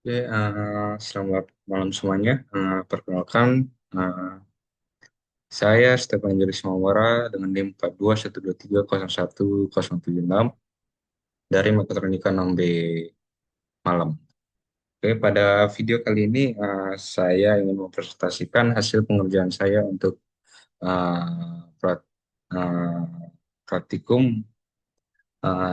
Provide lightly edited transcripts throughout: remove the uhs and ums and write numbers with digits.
Oke, selamat malam semuanya. Perkenalkan, eh, saya Stefan Jari Sumawara dengan NIM 4212301076 dari Mekatronika 6B Malam. Oke, pada video kali ini saya ingin mempresentasikan hasil pengerjaan saya untuk eh, praktikum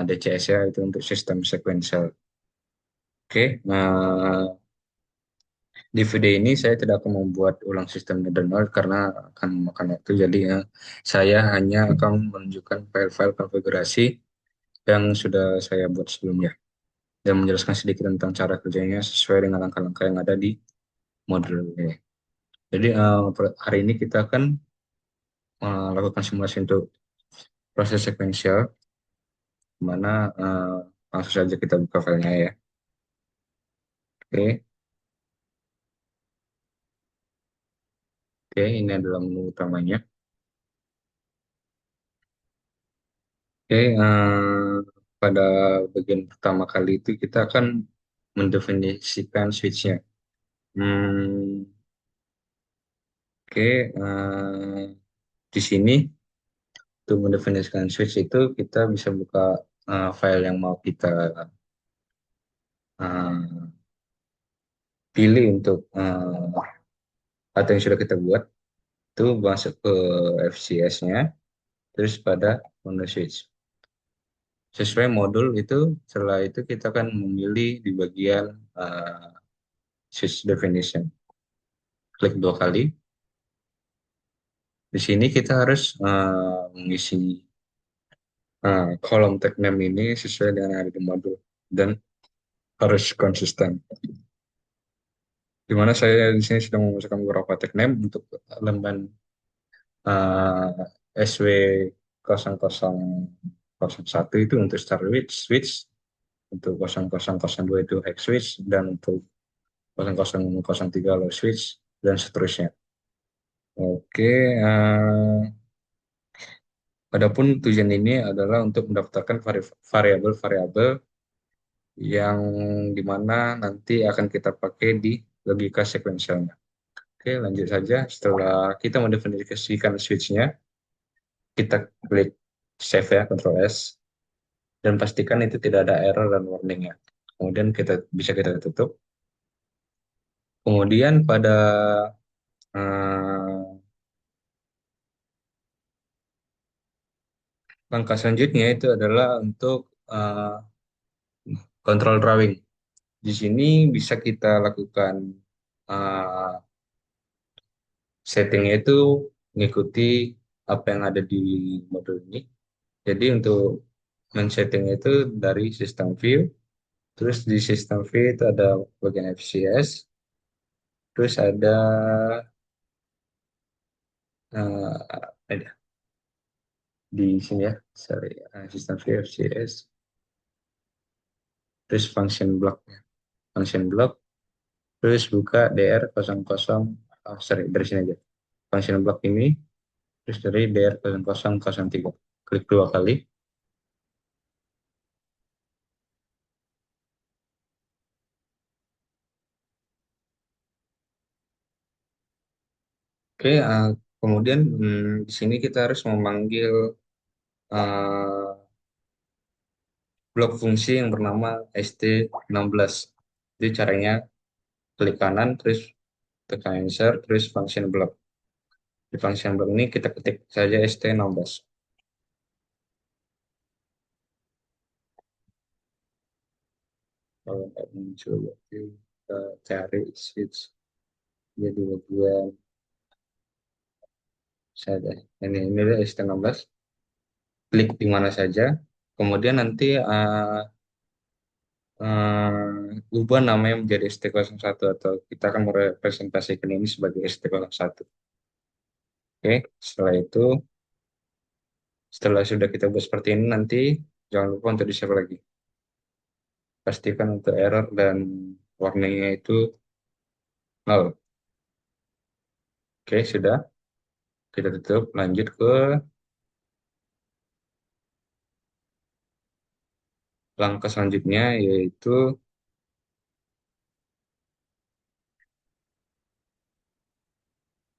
DCS ya, itu untuk sistem sequential. Oke, di video ini saya tidak akan membuat ulang sistem Netherlands karena akan memakan waktu. Jadi saya hanya akan menunjukkan file-file konfigurasi yang sudah saya buat sebelumnya dan menjelaskan sedikit tentang cara kerjanya sesuai dengan langkah-langkah yang ada di modul ini. Jadi hari ini kita akan melakukan simulasi untuk proses sekuensial, di mana langsung saja kita buka filenya ya. Oke, oke, ini adalah menu utamanya. Oke, pada bagian pertama kali itu kita akan mendefinisikan switch-nya. Hmm, oke, di sini untuk mendefinisikan switch itu kita bisa buka file yang mau kita uh, pilih untuk atau yang sudah kita buat itu masuk ke FCS-nya, terus pada Windows switch. Sesuai modul itu, setelah itu kita akan memilih di bagian uh, switch definition. Klik dua kali. Di sini kita harus mengisi kolom tag name ini sesuai dengan yang ada di modul dan harus konsisten. Di mana saya di sini sudah memasukkan beberapa tag name untuk elemen SW 0001 itu untuk start switch, untuk 0002 itu hack switch, dan untuk 0003 low switch, dan seterusnya. Oke, adapun tujuan ini adalah untuk mendaftarkan variabel-variabel yang dimana nanti akan kita pakai di logika sekuensialnya. Oke, lanjut saja. Setelah kita mendefinisikan switch-nya, kita klik save ya, Ctrl S, dan pastikan itu tidak ada error dan warning-nya. Kemudian kita tutup. Kemudian pada eh, langkah selanjutnya itu adalah untuk eh, control drawing. Di sini bisa kita lakukan eh, settingnya itu mengikuti apa yang ada di modul ini. Jadi untuk men-settingnya itu dari sistem view, terus di sistem view itu ada bagian FCS, terus ada di sini ya, sorry, sistem view FCS, terus function block, terus buka DR 00, sorry, dari sini aja. Function block ini, terus dari DR 0003. Klik dua kali. Oke, kemudian di sini kita harus memanggil uh, blok fungsi yang bernama st16. Jadi caranya klik kanan, terus tekan insert, terus function block. Di function block ini kita ketik saja st16. Kalau nggak muncul, berarti kita cari switch jadi bagian saja. Ini adalah st16. Klik di mana saja. Kemudian nanti ubah namanya menjadi ST01 atau kita akan merepresentasikan ini sebagai ST01. Oke, setelah sudah kita buat seperti ini nanti jangan lupa untuk di-save lagi. Pastikan untuk error dan warningnya itu nol. Oke, sudah. Kita tutup. Lanjut ke langkah selanjutnya yaitu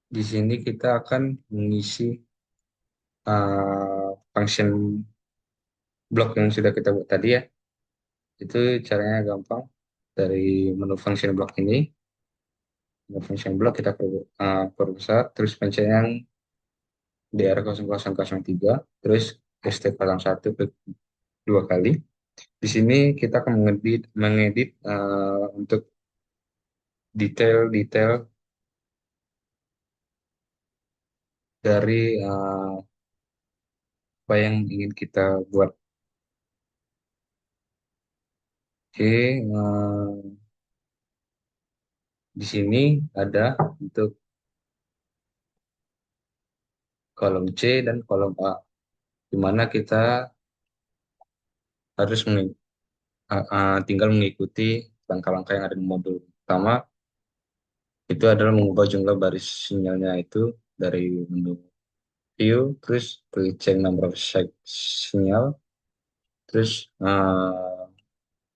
Di sini kita akan mengisi function block yang sudah kita buat tadi ya. Itu caranya gampang. Dari menu function block ini, menu function block kita perbesar, terus pencet yang DR0003, terus ST01 klik dua kali. Di sini kita akan mengedit untuk detail-detail dari apa yang ingin kita buat. Oke, di sini ada untuk kolom C dan kolom A, di mana kita harus tinggal mengikuti langkah-langkah yang ada di modul. Pertama, itu adalah mengubah jumlah baris sinyalnya itu dari menu view, terus ke check number of sinyal, terus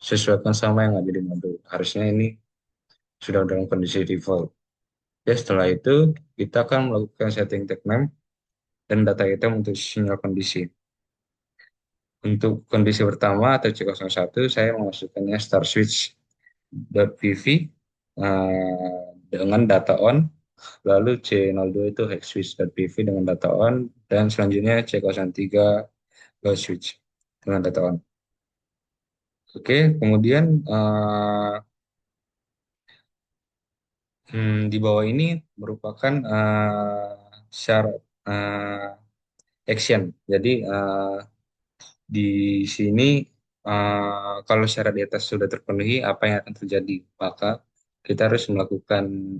sesuaikan sama yang ada di modul. Harusnya ini sudah dalam kondisi default. Ya, setelah itu kita akan melakukan setting tag name dan data item untuk sinyal kondisi. Untuk kondisi pertama atau C01, saya memasukkannya star switch.pv dengan data on, lalu C02 itu hack switch.pv dengan data on, dan selanjutnya C03 go switch dengan data on. Oke, kemudian di bawah ini merupakan syarat action. Jadi di sini kalau syarat di atas sudah terpenuhi, apa yang akan terjadi? Maka kita harus melakukan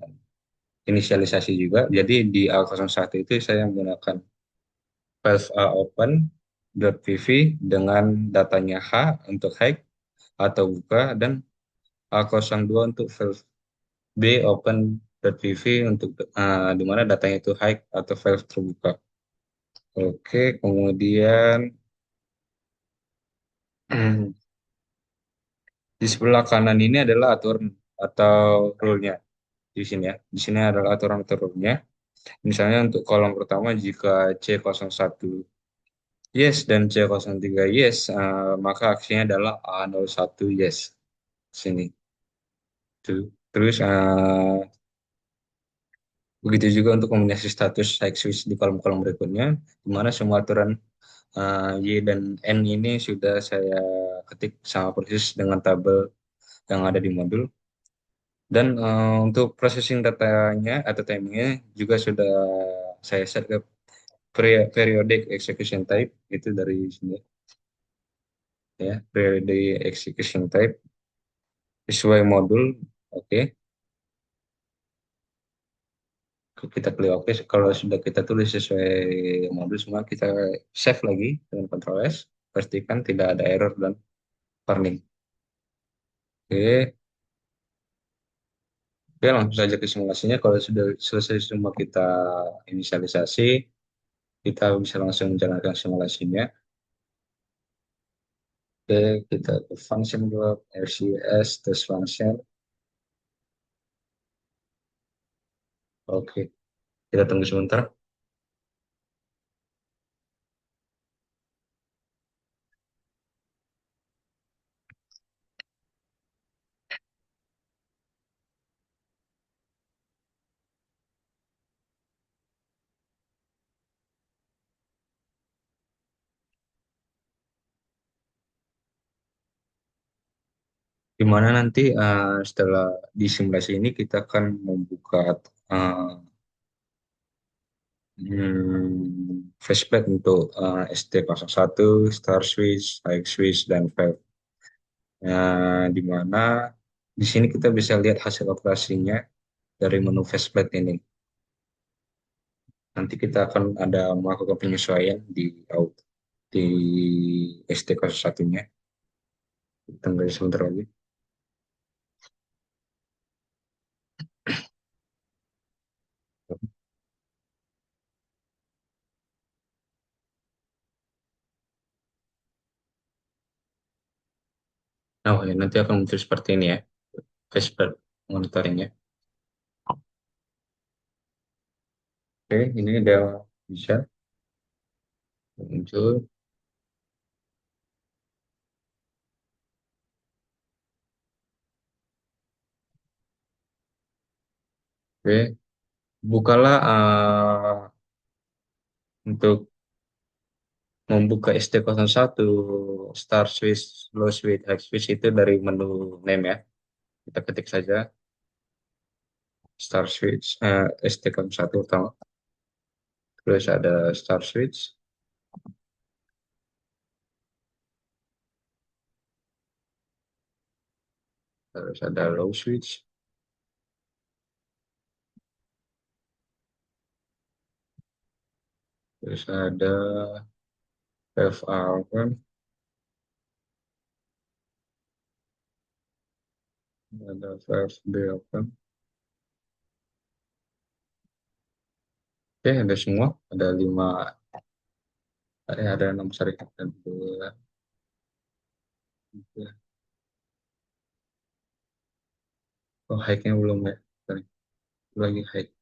inisialisasi juga. Jadi di A01 itu saya menggunakan valve A open.pv dengan datanya H untuk hike atau buka, dan A02 untuk valve B open.pv untuk di mana datanya itu hike atau valve terbuka. Oke, kemudian di sebelah kanan ini adalah aturan atau rule-nya di sini ya. Di sini adalah aturan atau rule-nya. Misalnya untuk kolom pertama, jika C01 yes dan C03 yes, maka aksinya adalah A01 yes. Sini. Tuh. Terus begitu juga untuk kombinasi status high switch di kolom-kolom berikutnya, di mana semua aturan Y dan N ini sudah saya ketik sama persis dengan tabel yang ada di modul. Dan untuk processing datanya atau timingnya juga sudah saya set ke periodic execution type, itu dari sini ya, periodic execution type sesuai modul. Oke, kita klik oke. Kalau sudah kita tulis sesuai modul semua, kita save lagi dengan Ctrl S, pastikan tidak ada error dan warning. Oke, oke, langsung saja ke simulasinya. Kalau sudah selesai semua kita inisialisasi, kita bisa langsung menjalankan simulasinya. Oke, kita ke function block, RCS, test function. Oke, kita tunggu sebentar. Di mana nanti setelah di simulasi ini kita akan membuka uh, flashback untuk ST01, Star Switch, High Switch, dan Valve. Di mana di sini kita bisa lihat hasil operasinya dari menu flashback ini. Nanti kita akan ada melakukan penyesuaian di ST01-nya. Tunggu sebentar lagi. Oh ya, nanti akan muncul seperti ini ya, flashback monitoringnya. Oke, ini udah bisa muncul. Oke, bukalah untuk membuka ST01 Star Swiss, Low Switch, High Switch itu dari menu name ya. Kita ketik saja Star Switch ST01 pertama. Terus ada Star Switch, terus ada Low Switch, terus ada FA open, ada VFB open. Oke, ada semua. Ada 5, ada 6 syarikat dan 2. Oh, hike-nya belum ya. Sorry. Lagi hike.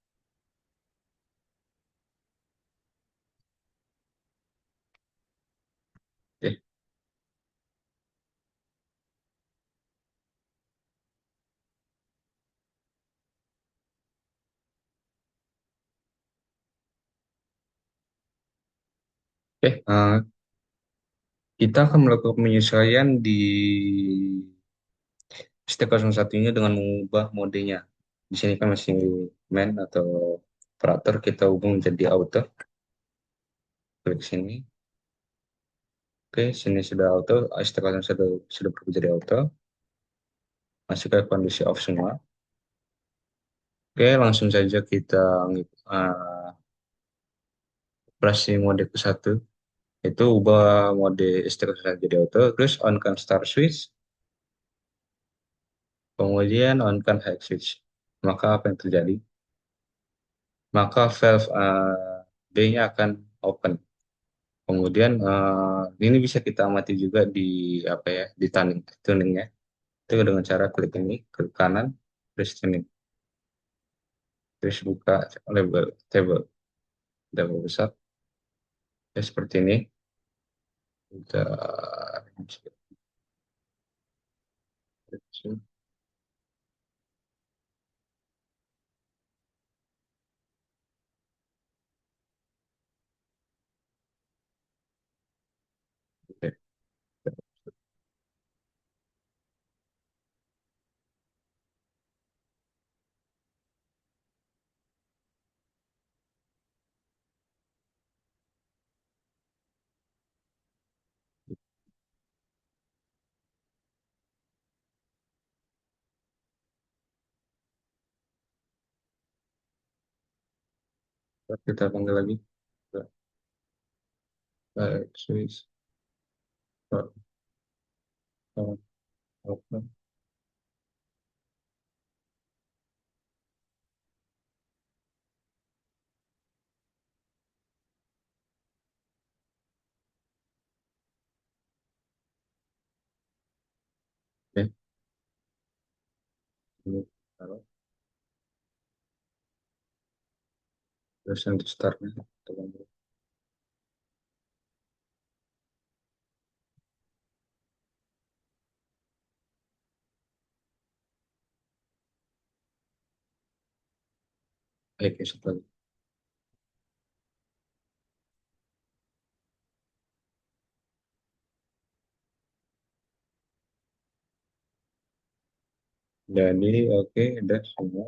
Oke. Oke, kita akan melakukan penyesuaian di ST01-nya dengan mengubah modenya. Di sini kan masih main atau operator, kita ubah menjadi auto. Klik sini. Oke, sini sudah auto, ST01 sudah berubah jadi auto. Masuk ke kondisi off semua. Oke, langsung saja kita operasi mode ke satu. Itu ubah mode ST01 jadi auto, terus on kan start switch, kemudian on kan high switch. Maka apa yang terjadi? Maka valve B-nya akan open. Kemudian ini bisa kita amati juga di apa ya, di tuningnya. Itu dengan cara klik ini, klik kanan, terus tuning, terus buka label table, table besar, ya seperti ini. Kita Oke, kita panggil lagi. Swiss, open. Oke, ini taruh. Terus yang di startnya kita panggil. Oke, setelah. Jadi oke, udah semua.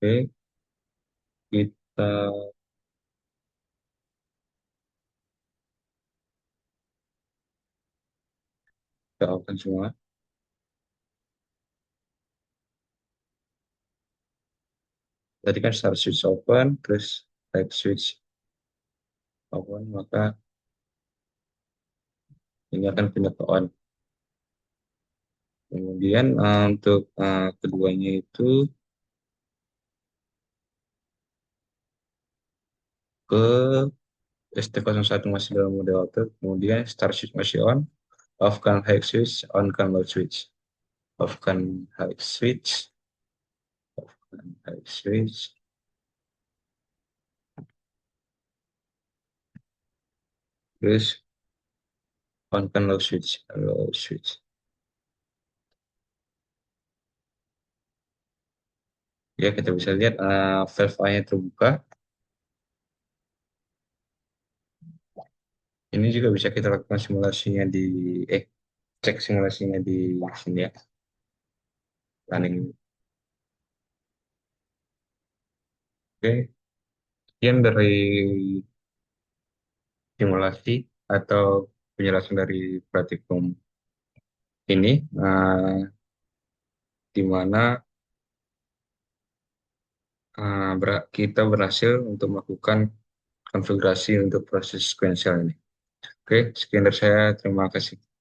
Oke, kita open semua. Tadi kan start switch open, terus light switch open, maka ini akan pindah ke on. Kemudian untuk keduanya itu ke ST01 masih dalam mode auto, kemudian start switch masih on, off kan high switch, on kan low switch, off kan high switch, off kan high switch, terus on kan low switch, low switch. Ya, kita bisa lihat valve A-nya terbuka. Ini juga bisa kita lakukan simulasinya eh, cek simulasinya di sini ya, running. Oke, sekian dari simulasi atau penjelasan dari praktikum ini, di mana kita berhasil untuk melakukan konfigurasi untuk proses sequential ini. Oke, sekian dari saya. Terima kasih.